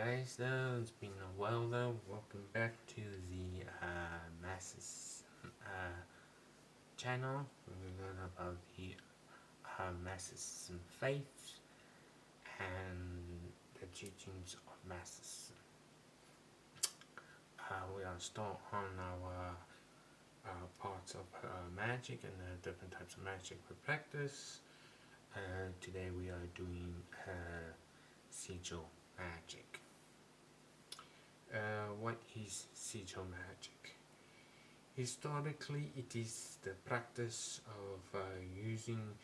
guys, though it's been a while though. Welcome back to the Masses channel. We're learn about the Massicism faith and the teachings of Massicism. We are still on our parts of magic and the different types of magic we practice. Today we are doing Sigil magic. What is sigil magic? Historically, it is the practice of using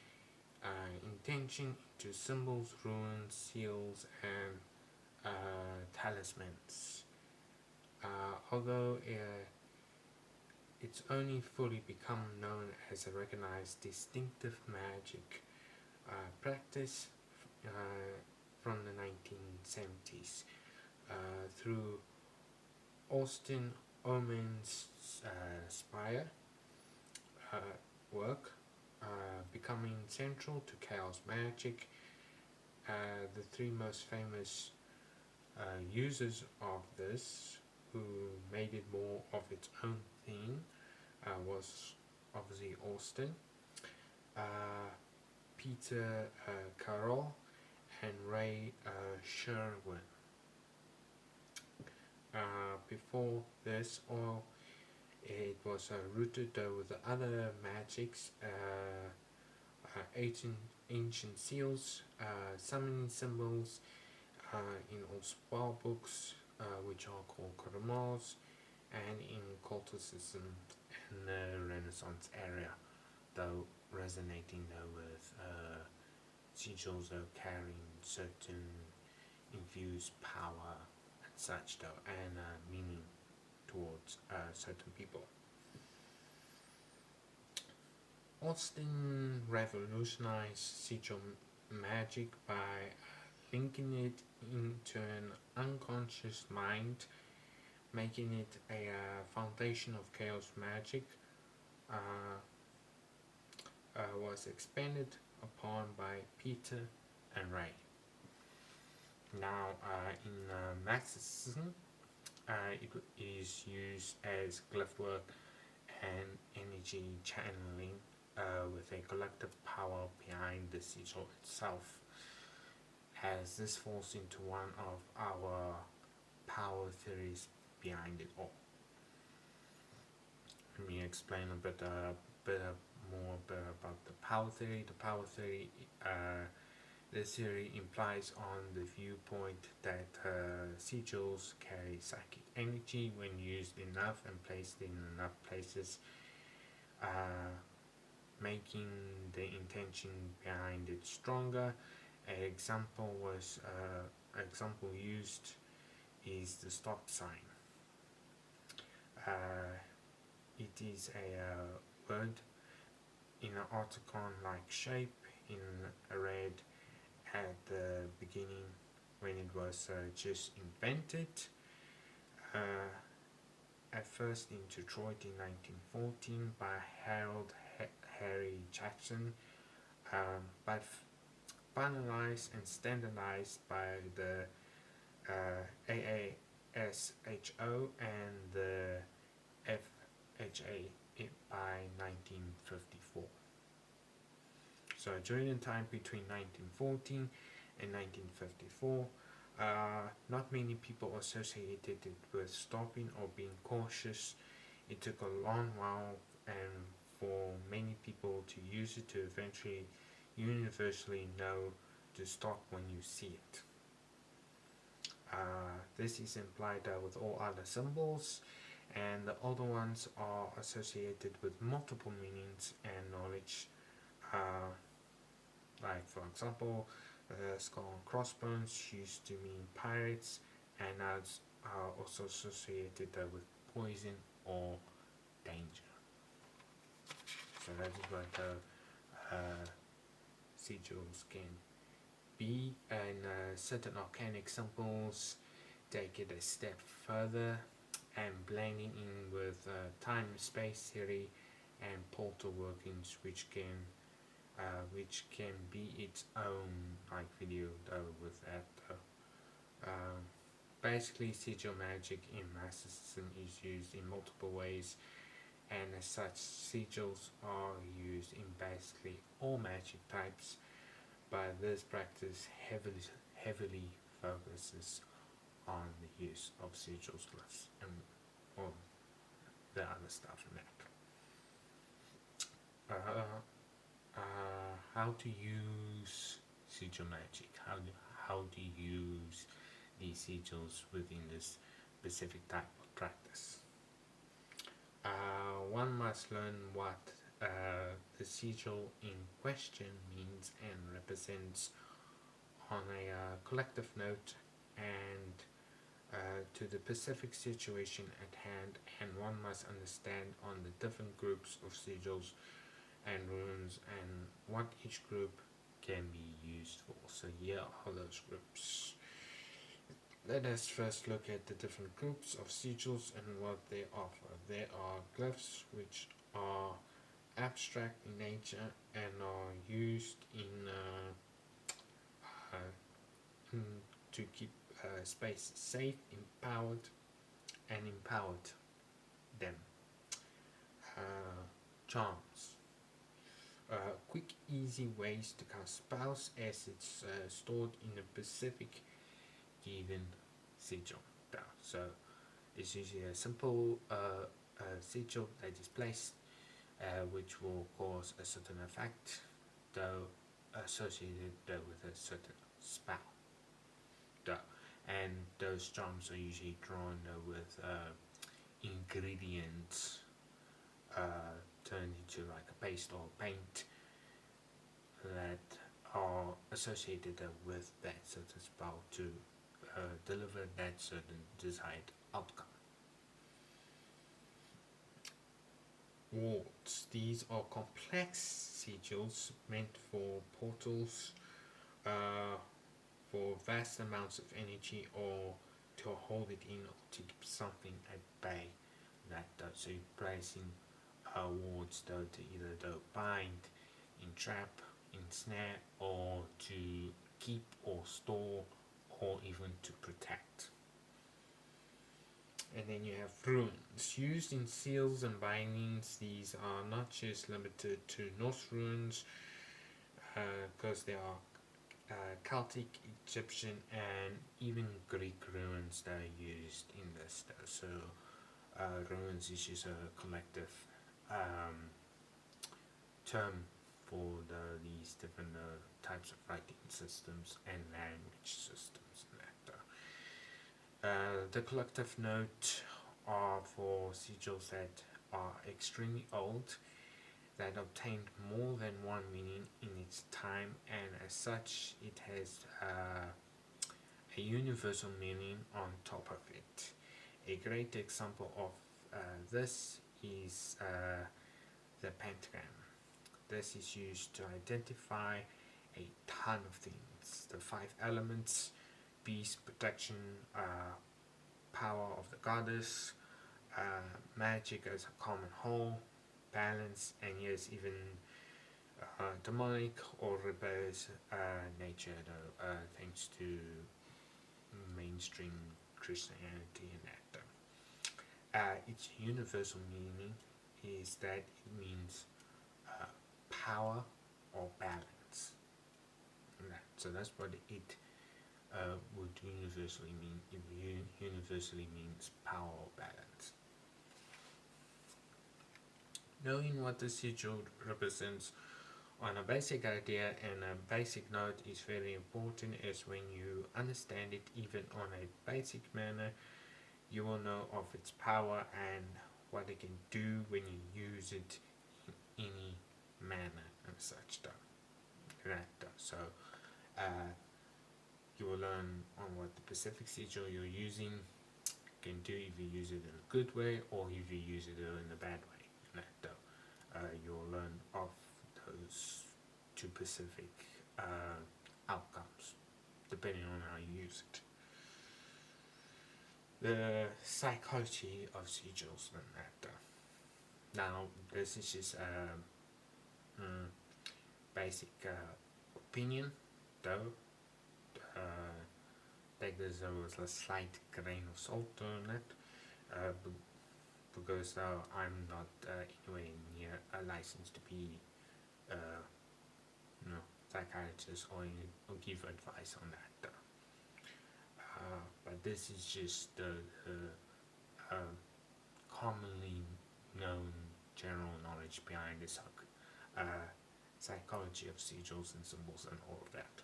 intention into symbols, runes, seals, and talismans. Although it's only fully become known as a recognized distinctive magic practice from the 1970s through Austin Omen's Spire work, becoming central to chaos magic. The three most famous users of this, who made it more of its own thing, was obviously Austin, Peter Carroll, and Ray Sherwin. Before this, it was rooted with other magics, ancient seals, summoning symbols in all spell books, which are called Kodomos, and in culticism in the Renaissance area, though resonating though with sigils though carrying certain infused power and such though, and meaning towards certain people. Austin revolutionized sigil magic by linking it into an unconscious mind, making it a foundation of chaos magic. Was expanded upon by Peter and Ray. Now, in Massicism, it is used as glyph work and energy channeling with a collective power behind the sigil itself, as this falls into one of our power theories behind it all. Let me explain a bit more about the power theory. The power theory, this theory implies on the viewpoint that sigils carry psychic energy when used enough and placed in enough places, making the intention behind it stronger. An example used is the stop sign. It is a word in an octagon-like shape in a red at the beginning when it was just invented. At first in Detroit in 1914 by Harold Harry Jackson, but finalized and standardized by the AASHO and the FHA by 1954. So during the time between 1914 and 1954, not many people associated it with stopping or being cautious. It took a long while and for many people to use it to eventually universally know to stop when you see it. This is implied with all other symbols, and the older ones are associated with multiple meanings and knowledge. Like for example, skull and crossbones used to mean pirates, and now it's also associated with poison or danger. So that is what sigils can be, and certain arcanic symbols take it a step further and blending in with time and space theory and portal workings, which can be its own like video though with that basically sigil magic in Massicism is used in multiple ways, and as such sigils are used in basically all magic types, but this practice heavily focuses on the use of sigils glyphs and all the other stuff in that. How to use sigil magic? How to use these sigils within this specific type of practice? One must learn what the sigil in question means and represents on a collective note and to the specific situation at hand, and one must understand on the different groups of sigils and runes and what each group can be used for. So here are those groups. Let us first look at the different groups of sigils and what they offer. There are glyphs, which are abstract in nature and are used to keep space safe, empowered them. Charms. Quick, easy ways to cast spells as it's stored in a specific given sigil. So it's usually a simple sigil that is placed, which will cause a certain effect, though associated with a certain spell. And those charms are usually drawn with ingredients turned into like a paste or paint that are associated with that certain spell to deliver that certain desired outcome. Wards. These are complex sigils meant for portals, for vast amounts of energy, or to hold it in, or to keep something at bay. So you're placing wards to either bind, entrap, ensnare, or to keep or store, or even to protect. And then you have runes used in seals and bindings. These are not just limited to Norse runes, because there are Celtic, Egyptian, and even Greek runes that are used in this. So runes is just a collective term for these different types of writing systems and language systems. The collective note are for sigils that are extremely old, that obtained more than one meaning in its time, and as such it has a universal meaning on top of it. A great example of this is the pentagram. This is used to identify a ton of things: the 5 elements, peace, protection, power of the goddess, magic as a common whole, balance, and yes, even demonic or rebellious nature, though, thanks to mainstream Christianity and that. Its universal meaning is that it means power or balance. So that's what it would universally mean. It universally means power or balance. Knowing what the sigil represents on a basic idea and a basic note is very important, as when you understand it even on a basic manner, you will know of its power and what it can do when you use it in any manner and such. So you will learn on what the specific sigil you're using can do if you use it in a good way or if you use it in a bad way. You'll learn of those two specific outcomes depending on how you use it. The psychology of sigils and that. Now this is just a basic opinion, though take this with a slight grain of salt on it, because I'm not anywhere near a license to be psychiatrist or give advice on that. But this is just the commonly known general knowledge behind the psychology of sigils and symbols and all of that.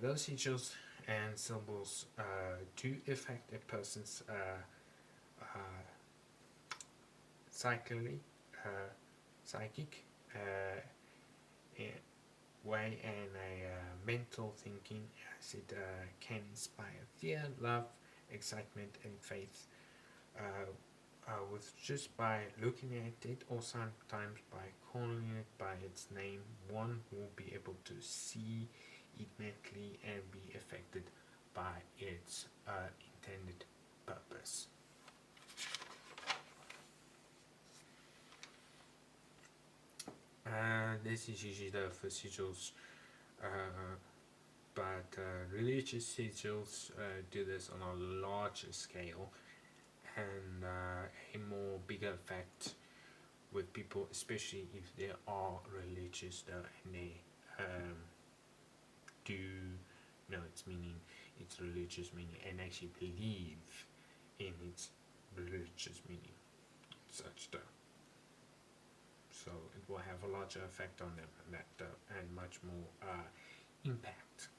Those sigils and symbols do affect a person's psychic way and a mental thinking, as it can inspire fear, love, excitement, and faith. With just by looking at it, or sometimes by calling it by its name, one will be able to see it mentally and be affected by its intended purpose. This is usually the for sigils, but religious sigils do this on a larger scale and a more bigger effect with people, especially if they are religious and they do know its meaning, its religious meaning, and actually believe in its religious meaning, such though. So it will have a larger effect on them and that and much more impact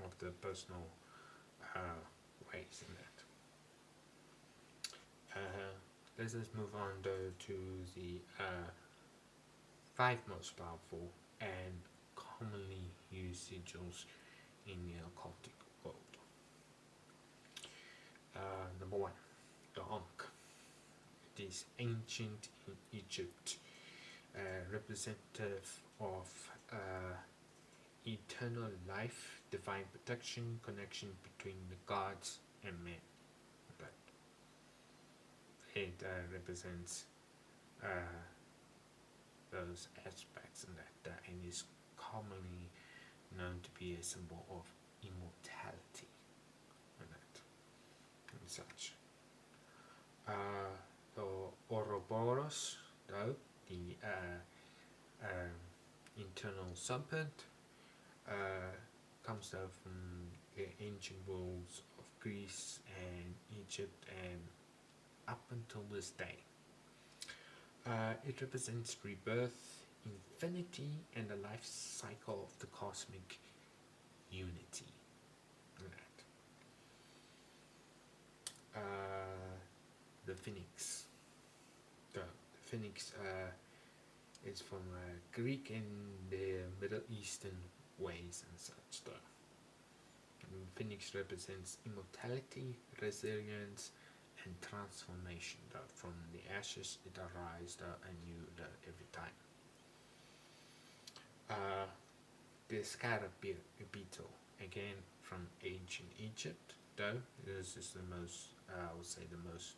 of the personal ways in that. Let's just move on though to the 5 most powerful and commonly used sigils in the occultic world. Number 1, the Ankh. It is ancient in Egypt, representative of eternal life, divine protection, connection between the gods and men. But it represents those aspects in that, and is commonly known to be a symbol of immortality and that and such. The Ouroboros, though, the internal serpent, comes out from the ancient worlds of Greece and Egypt and up until this day. It represents rebirth, infinity, and the life cycle of the cosmic unity. The Phoenix. The Phoenix is from Greek and the Middle Eastern ways and such. And Phoenix represents immortality, resilience, and transformation. From the ashes it arises anew every time. The scarab beetle, again from ancient Egypt, though this is the most, I would say, the most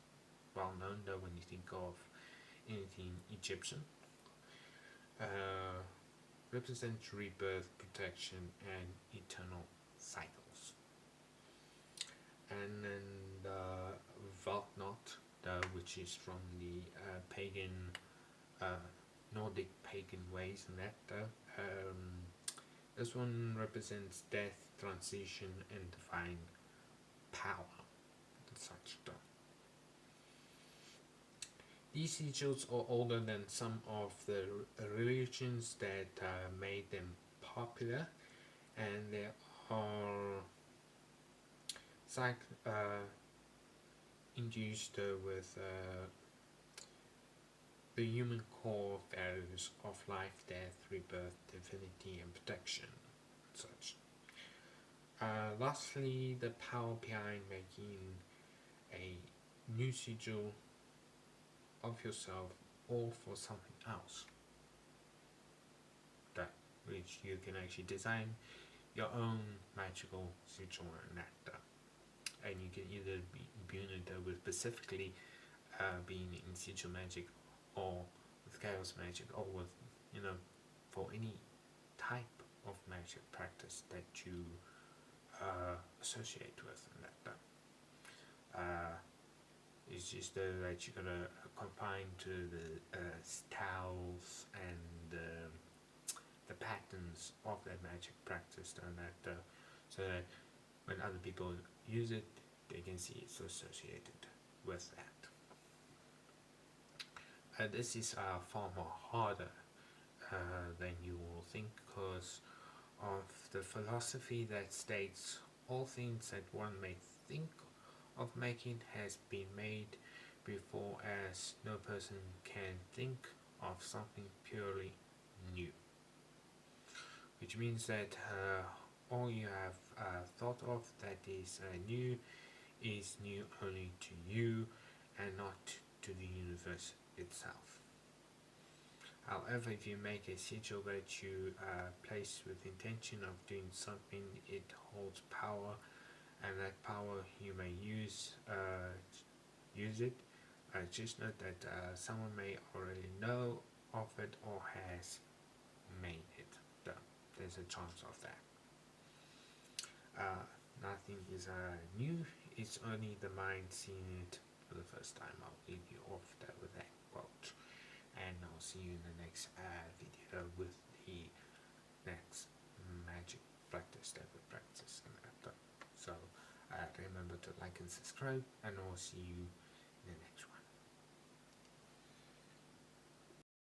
well known though when you think of anything Egyptian. Represents rebirth, protection, and eternal cycles. And then the Valknot, which is from the pagan, Nordic pagan ways and that. This one represents death, transition, and divine power and such stuff. These sigils are older than some of the religions that made them popular, and they are induced with the human core values of life, death, rebirth, divinity, and protection, and such. Lastly, the power behind making a new sigil of yourself or for something else, that which you can actually design your own magical sigil and that, and you can either be imbue it with specifically being in sigil magic or with chaos magic or with for any type of magic practice that you associate with, and that it's just that you're gonna combine to the styles and the patterns of that magic practice, and that so that when other people use it, they can see it's associated with that. This is far more harder than you will think, because of the philosophy that states all things that one may think of making has been made before, as no person can think of something purely new. Which means that all you have thought of that is new is new only to you and not to the universe itself. However, if you make a sigil that you place with intention of doing something, it holds power, and that power you may use it. Just note that someone may already know of it or has made it. There's a chance of that. Nothing is new, it's only the mind seeing it for the first time. I'll leave you off there with that quote, and I'll see you in the next video with the next magic practice that we practice. So remember to like and subscribe, and I'll see you